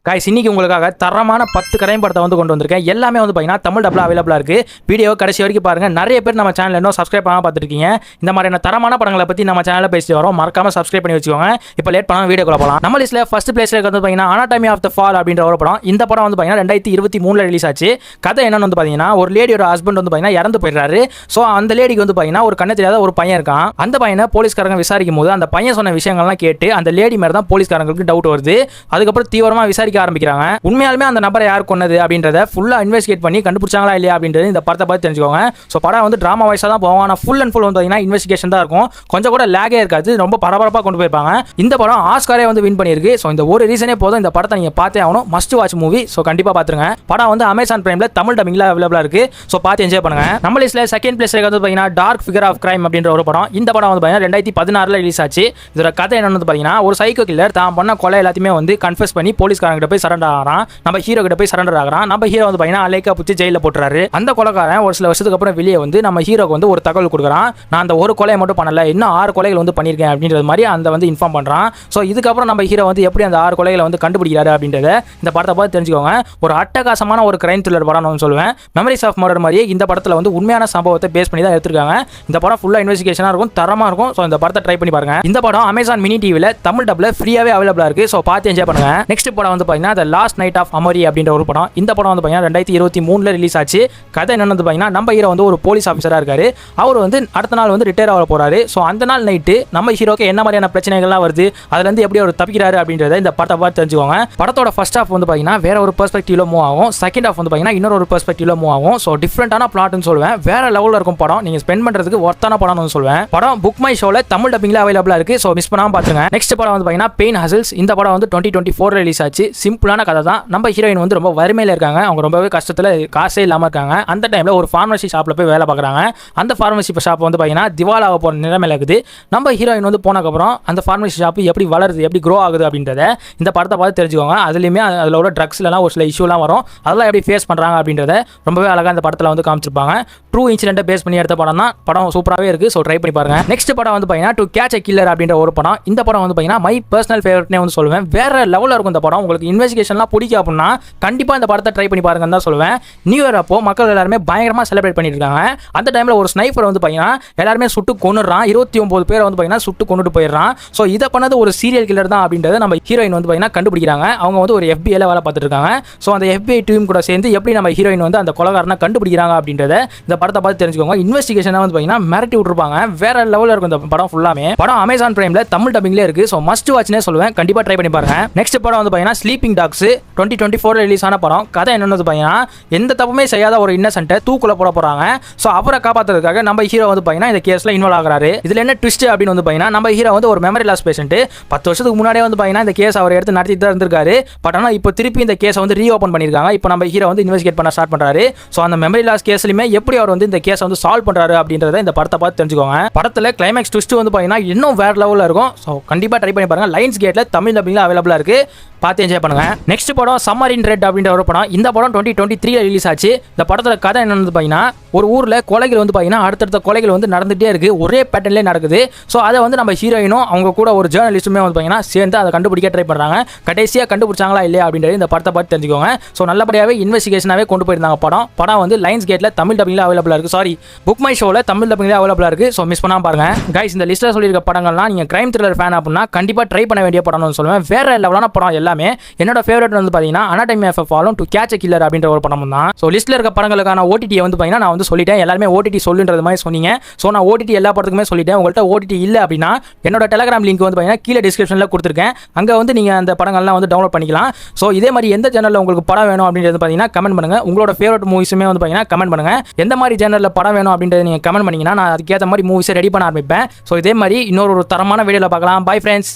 Guys இன்னைக்கு உங்களுக்காக தரமான 10 கிரைம் படத்தை வந்து கொண்டு வந்திருக்கேன். எல்லாமே வந்து பாத்தீங்கன்னா தமிழ் டப்ல அவேலபிளா இருக்கு. வீடியோ கடைசி வரைக்கும் பாருங்க. நிறைய பேர் நம்ம சேனல்ல இன்னும் சப்ஸ்கிரைப் பண்ணாம பார்த்துருக்கீங்க. இந்த மாதிரியான தரமான படங்களை பத்தி நம்ம சேனல்ல பேசி வரோம். மறக்காம சப்ஸ்கிரைப் பண்ணி வச்சுக்கோங்க. இப்போ லேட் பண்ணாம வீடியோக்குள்ள போலாம். நம்ம லிஸ்ட்ல ஃபர்ஸ்ட் பிளேஸ்ல வந்து பாத்தீங்கன்னா அனாட்டமி ஆஃப் தி ஃபால் அப்படின்ற ஒரு படம். இந்த படம் வந்து பாத்தீங்கன்னா 2023ல ரிலீஸ் ஆச்சு. கதை என்னன்னு வந்து பாத்தீங்கன்னா ஒரு லேடியோட ஹஸ்பண்ட் வந்து பாத்தீங்கன்னா இறந்து போயிடுறாரு. சோ அந்த லேடிக்கு வந்து பாத்தீங்கன்னா ஒரு கண்ணு தெரியாத ஒரு பையன் இருக்கான். அந்த பையனை போலீஸ்காரங்க விசாரிக்கும் போது அந்த பையன் சொன்ன விஷயங்கள்லாம் கேட்டு அந்த லேடி மேல தான் போலீஸ்காரங்களுக்கு டவுட் வருது. அதுக்கப்புறம் தீவிரமா விசாரிக்க ஆரம்பிக்கிறாங்க. உண்மையாலுமே அந்த நபரை யார் கொன்னது அப்படின்றத ஃபுல்லா இன்வெஸ்டிகேட் பண்ணி கண்டுபிடிச்சாங்களா இல்லையா அப்படின்றது இந்த படத்தை பார்த்து தெரிஞ்சுக்கோங்க. ஸோ படம் வந்து டிராமா வைஸாக தான் போவோம். ஆனால் ஃபுல் அண்ட் ஃபுல் வந்து பார்த்தீங்கன்னா இன்வெஸ்டிகேஷன் தான் இருக்கும். கொஞ்சம் கூட லேகே இருக்காது. ரொம்ப பரபரப்பாக கொண்டு போயிருப்பாங்க. இந்த படம் ஆஸ்காரே வந்து வின் பண்ணியிருக்கு. ஸோ இந்த ஒரு ரீசனே போதும் இந்த படத்தை நீங்கள் பார்த்தே ஆகணும். Must watch movie. ஸோ கண்டிப்பாக பார்த்துருங்க. படம் வந்து அமேசான் பிரைமில் தமிழ் டப்பிங்கில் அவைலபிளாக இருக்கு. ஸோ பார்த்து என்ஜாய் பண்ணுங்க. நம்ம லிஸ்ட்ல செகண்ட் பிளேஸ்ல வந்து பார்த்தீங்கன்னா டார்க் ஃபிகர் ஆஃப் கிரைம் அப்படின்ற ஒரு படம். இந்த படம் வந்து பார்த்தீங்கன்னா 2016ல் ரிலீஸ் ஆச்சு. இதோட கதை என்னன்னு பார்த்தீங்கன்னா ஒரு சைக்கோ கில்லர் தான் பண்ண கொலை எல்லாத்தையுமே வந்து கன்ஃபஸ் பண்ணி போலீஸ்காரங்கிட்ட போய் சரண்டர் ஆகிறான். நம்ம ஹீரோ கிட்ட போய் சரண்டர் ஆகிறான். நம்ம ஹீரோ வந்து பார்த்தீங்கன்னா அலேக்கா பிடிச்சி ஜெயிலில் போட்டுறாரு. அந்த கொலைக்காரன் ஒரு சில வருஷத்துக்கு அப்புறம் வெளியே வந்து நம்ம ஹீரோக்கு வந்து ஒரு தகவல் கொடுக்குறான். நான் அந்த ஒரு கொலையை மட்டும் பண்ணல, இன்னும் 6 கொலைகள் வந்து பண்ணியிருக்கேன் அப்படின்றது மாதிரி அந்த வந்து இன்ஃபார்ம் பண்ணுறான். ஸோ இதுக்கப்புறம் நம்ம ஹீரோ வந்து எப்படி அந்த 6 கொலைகளை வந்து கண்டுபிடிக்கிறாரு அப்படின்றத இந்த படத்தை பார்த்து தெரிஞ்சுக்கோங்க. ஒரு அட்டகாசமான ஒரு கிரைம் த்ரில்லர் படம் நான் சொல்லுவேன். மெமரிஸ் ஆஃப் மர்டர் மாதிரியே இந்த படத்தில் வந்து உண்மையான சம்பவத்தை பேஸ் பண்ணி தான் எடுத்திருக்காங்க. இந்த படம் ஃபுல்லாக இன்வெஸ்டிகேஷனாக இருக்கும், தரமாக இருக்கும். ஸோ இந்த படத்தை ட்ரை பண்ணி பாருங்க. இந்த படம் அமேசான் மினி டிவியில் தமிழ் டப்ல ஃப்ரீயாகவே அவைலபிளாக இருக்கு. ஸோ பார்த்து என்ஜாய் பண்ணுங்க. நெக்ஸ்ட் படம் வந்து பார்த்தீங்கன்னா த லாஸ்ட் நைட் ஆஃப் அமரி அப்படின்ற ஒரு படம். இந்த படம் வந்து பார்த்தீங்கன்னா 2023ல ரிலீஸ் ஆச்சு. கதை என்னன்னு பார்த்தீங்கன்னா நம்ம ஹீரோ வந்து ஒரு போலீஸ் ஆஃபீஸராக இருக்காரு. அவர் வந்து அடுத்த நாள் வந்து ரிட்டையர் ஆக போறாரு. ஸோ அந்த நாள் நைட்டு நம்ம ஹீரோக்கு என்ன மாதிரியான பிரச்சனைகள்லாம் வருது, அதுல இருந்து எப்படி அவர் தப்பிக்கிறாரு அப்படின்றத இந்த படத்தை பார்த்து தெரிஞ்சுக்கோங்க. படத்தோட ஃபர்ஸ்ட் ஹாஃப் வந்து பார்த்தீங்கன்னா வேற ஒரு பெர்ஸ்பெக்டிவ்ல மூவ் ஆகும். செகண்ட் ஹாஃப் வந்து பார்த்தீங்கன்னா இன்னொரு பெர்ஸ்பெக்டிவ்ல மூவ் ஆகும். ஸோ டிஃப்ரெண்டான பிளாட்னு சொல்லுவேன். வேற லெவலில் இருக்கும் படம். நீங்க ஸ்பெண்ட் பண்றதுக்கு ஒர்த்தான படம்னு சொல்லுவேன். படம் புக் மை ஷோல தமிழ் டப்பிங்ல அவைலபிளா இருக்கு. ஸோ மிஸ் பண்ணாம பாத்துங்க. நெக்ஸ்ட் படம் வந்து பார்த்தீங்கன்னா பெயின் ஹசில்ஸ். இந்த படம் வந்து 2024ல ரிலீஸ் ஆச்சு. சிம்பிளான கதை தான். நம்ம ஹீரோயின் வந்து ரொம்ப வறுமையில இருக்காங்க. அவங்க ரொம்பவே கஷ்டத்தில் காசே இல்லாமல் இருக்காங்க. அந்த டைமில் ஒரு ஃபார்மசி ஷாப்பில் போய் வேலை பார்க்குறாங்க. அந்த ஃபார்மசி ஷாப் வந்து பார்த்தீங்கன்னா திவாலாக போகிற நிலைமையில் இருக்குது. நம்ம ஹீரோயின் வந்து போனதுக்கப்புறம் அந்த ஃபார்மசி ஷாப் எப்படி வளருது, எப்படி க்ரோ ஆகுது அப்படின்றத இந்த படத்தை பார்த்து தெரிஞ்சுக்கோங்க. அதுலேயுமே அதில் உள்ள ட்ரக்ஸ்லாம் ஒரு சில இஷ்யூலாம் வரும். அதெல்லாம் எப்படி ஃபேஸ் பண்ணுறாங்க அப்படின்றத ரொம்பவே அழகாக இந்த படத்தில் வந்து காமிச்சிருப்பாங்க. ட்ரூ இன்சிடென்ட்டை பேஸ் பண்ணி எடுத்த படம் தான். படம் சூப்பராகவே இருக்குது. ஸோ ட்ரை பண்ணி பாருங்க. நெக்ஸ்ட் படம் வந்து பார்த்தீங்கன்னா டு கேட்ச் எ கில்லர் அப்படின்ற ஒரு படம். இந்த படம் வந்து பார்த்தீங்கன்னா மை பர்சனல் ஃபேவரட்னே வந்து சொல்லுவேன். வேற லெவலில் இருக்கும் இந்த படம். உங்களுக்கு இன்வெஸ்டிகேஷன்லாம் பிடிக்கும் அப்படின்னா கண்டிப்பாக இந்த படத்தை ட்ரை பண்ணி பாருங்கன்னு தான் சொல்லுவேன். நியூ இயர் அப்போ மக்கள் எல்லாருமே பயங்கரமாக செலிப்ரேட் பண்ணிட்டு இருக்காங்க. அந்த டைமில் ஒரு ஸ்னைப்பர் வந்து பார்த்தீங்கன்னா எல்லாருமே சுட்டு கொண்டுறான். 29 பேரை வந்து பார்த்தீங்கன்னா சுட்டு கொண்டுட்டு போயிடுறான். ஸோ இதை பண்ணது ஒரு சீரியல் கில்லர் தான் அப்படின்றத நம்ம ஹீரோயின் வந்து பார்த்தீங்கன்னா கண்டுபிடிக்கிறாங்க. அவங்க வந்து ஒரு FBI வேலை பார்த்துட்டு இருக்காங்க. ஸோ அந்த FBI டீம் கூட சேர்ந்து எப்படி நம்ம ஹீரோயின் வந்து அந்த கொலைகாரனை கண்டுபிடிக்கிறாங்க அப்படின்றத இந்த படத்தை பார்த்து தெரிஞ்சுக்கோங்க. இன்வெஸ்டிகேஷனாக வந்து பார்த்தீங்கன்னா மிரட்டி விட்டுருப்பாங்க. வேற லெவலில் இருக்கும் இந்த படம் ஃபுல்லாமே. படம் அமேசான் பிரைம்ல தமிழ் டப்பிங்லேயே இருக்கு. ஸோ மஸ்ட் வாட்ச்னே சொல்லுவேன். கண்டிப்பாக ட்ரை பண்ணி பாருங்க. நெக்ஸ்ட் படம் வந்து பார்த்தீங்கன்னா ஸ்லீப்பிங் டாக்ஸ் 2024 ரிலீஸ் ஆன படம். கதை என்னன்னு பார்த்தீங்கன்னா எந்த தப்புமே செய்யாத ஒரு இன்னசென்ட்டை தூக்குல போட போறாங்க. ஸோ அவரை காப்பாற்றுறதுக்காக நம்ம ஹீரோ வந்து பார்த்தீங்கன்னா இந்த கேஸ்ல இன்வால்வ் ஆகிறாரு. இதுல என்ன ட்விஸ்ட் அப்படின்னு வந்து பார்த்தீங்கன்னா நம்ம ஹீரோ வந்து ஒரு மெமரி லாஸ் பேஷண்ட். 10 வருஷத்துக்கு முன்னாடியே வந்து பார்த்தீங்கன்னா இந்த கேஸ் அவர் எடுத்து நடத்திட்டு தான் இருந்திருக்காரு. பட் ஆனால் இப்போ திருப்பி இந்த கேஸை வந்து ரீஓப்பன் பண்ணியிருக்காங்க. இப்போ நம்ம ஹீரோ வந்து இன்வெஸ்டிகேட் பண்ண ஸ்டார்ட் பண்றாரு. ஸோ அந்த மெமரி லாஸ் கேஸ்லையுமே எப்படி அவர் வந்து இந்த கேஸை வந்து சால்வ் பண்றாரு அப்படின்றத இந்த படத்தை பார்த்து தெரிஞ்சுக்கோங்க. படத்தில் கிளைமேக்ஸ் ட்விஸ்ட் வந்து பார்த்தீங்கன்னா இன்னும் வேற லெவலில் இருக்கும். ஸோ கண்டிப்பாக ட்ரை பண்ணி பாருங்க. லைன்ஸ் கேட்ல தமிழ் டப்பிங்ல அவைலபிளா இருக்கு. பார்த்து என்ஜாய் பண்ணுங்க. நெக்ஸ்ட் படம் சம்மர் இன் ரெட் அப்படின்ற ஒரு படம். இந்த படம் 2023ல ரிலீஸ் ஆச்சு. இந்த படத்தோட கதை என்னன்னு பார்த்தீங்கன்னா ஒரு ஊரில் கொலைகள் வந்து பார்த்தீங்கன்னா அடுத்தடுத்த கொலைகள் வந்து நடந்துகிட்டே இருக்கு. ஒரே பேட்டர்ன்லேயே நடக்குது. ஸோ அதை வந்து நம்ம ஹீரோயினும் அவங்க கூட ஒரு ஜேர்னலிஸ்ட்டுமே வந்து பார்த்தீங்கன்னா சேர்ந்து அதை கண்டுபிடிக்க ட்ரை பண்ணுறாங்க. கடைசியாக கண்டுபிடிச்சாங்களா இல்லையா அப்படின்றது இந்த படத்தை பார்த்து தெரிஞ்சுக்கோங்க. ஸோ நல்லபடியாகவே இன்வெஸ்டிகேஷனாகவே கொண்டு போயிருந்தாங்க படம் வந்து லைன்ஸ் கேட்ல தமிழ் டப்பிங்ல அவைலபிளாக இருக்கு. சாரி புக் மை ஷோவில் தமிழ் டப்பிங்ல அவைலபிளாக இருக்கு. ஸோ மிஸ் பண்ணாம பாருங்க. கைஸ் இந்த லிஸ்ட்டில் சொல்லியிருக்க படங்கள்லாம் நீங்கள் கிரைம் த்ரில்லர் ஃபேன் அப்படின்னா கண்டிப்பாக ட்ரை பண்ண வேண்டிய படம்னு சொல்லுவேன். வேற லெவலான படம் எல்லாமே. என்னோட ஃபேவரட் வந்து பார்த்தீங்கன்னா anatomy of a fall to catch a killer அப்படின்ற ஒரு படம் தான். ஸோ லிஸ்ட்டில் இருக்க படங்களுக்கான OTT வந்து பார்த்தீங்கன்னா நான் வந்து சொல்லிட்டேன். எல்லாருமே OTT சொல்லுன்றது மாதிரி சொன்னீங்க. ஸோ நான் OTT எல்லா படத்துக்குமே சொல்லிட்டேன். உங்கள்கிட்ட OTT இல்லை அப்படின்னா என்னோட டெலிகிராம் லிங்க் வந்து பார்த்தீங்கன்னா கீழே டிஸ்கிரிப்ஷனில் கொடுத்துருக்கேன். அங்கே வந்து நீங்கள் அந்த படங்கள்லாம் வந்து டவுன்லோட் பண்ணிக்கலாம். ஸோ இதே மாதிரி எந்த சேனலில் உங்களுக்கு படம் வேணும் அப்படின்றது பார்த்தீங்கன்னா கமெண்ட் பண்ணுங்க. உங்களோட ஃபேவரட் மூவிஸுமே வந்து பார்த்தீங்கன்னா கமெண்ட் பண்ணுங்க. எந்த மாதிரி சேனலில் படம் வேணும் அப்படின்றத நீங்கள் கமெண்ட் பண்ணீங்கன்னா நான் அதுக்கேற்ற மாதிரி மூவிஸை ரெடி பண்ண ஆரம்பிப்பேன். ஸோ இதே மாதிரி இன்னொரு தரமான வீடியோவில் பார்க்கலாம். Bye friends.